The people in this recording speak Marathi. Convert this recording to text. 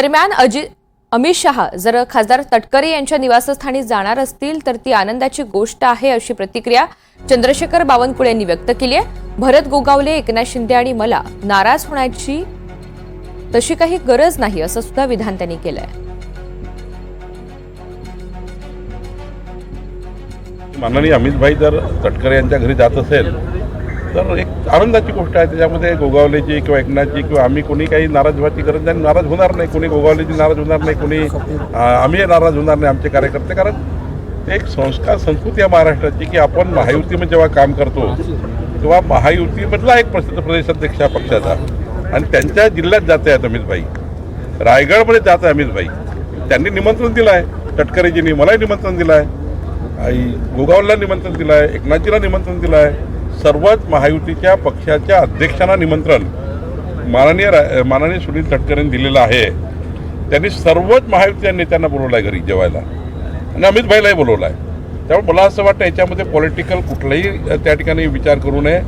दरम्यान अमित शहा जर खासदार तटकरे यांच्या निवासस्थानी जाणार असतील तर ती आनंदाची गोष्ट आहे अशी प्रतिक्रिया चंद्रशेखर बावनकुळे यांनी व्यक्त केली आहे। भरत गोगावले, एकनाथ शिंदे आणि मला नाराज होण्याची तशी काही गरज नाही असं सुद्धा विधान त्यांनी केलंय। माननीय अमित भाई जर तटकरे यांच्या घरी जात असेल तर एक आनंदाची गोष्ट आहे। त्याच्यामध्ये गोगावलेची किंवा एकनाथची किंवा आम्ही कोणी काही नाराज व्हायची गरज नाही, नाराज होणार नाही। कोणी गोगावलेची नाराज होणार नाही, कोणी आम्ही नाराज होणार नाही आमचे कार्यकर्ते। कारण ते एक संस्कार संस्कृती आहे महाराष्ट्राची की आपण महायुतीमध्ये जेव्हा काम करतो तेव्हा महायुतीमधला एक प्रदेशाध्यक्ष पक्षाचा आणि त्यांच्या जिल्ह्यात जात आहेत अमित भाई, रायगडमध्ये जात आहे अमित भाई। त्यांनी निमंत्रण दिलं आहे, तटकरेजींनी मलाही निमंत्रण दिलं आहे, गोगावलेला निमंत्रण दिलं आहे, एकनाथजीला निमंत्रण दिलं आहे। सर्वच महायुतीच्या पक्षाच्या अध्यक्षांना निमंत्रण माननीय सुनील तटकरेंनी दिलेलं आहे। त्यांनी सर्वच महायुतीच्या नेत्यांना बोलवलं आहे घरी जेवायला आणि अमित भाईलाही बोलवलं आहे। त्यामुळे मला असं वाटतं याच्यामध्ये पॉलिटिकल कुठलाही त्या ठिकाणी विचार करू नये।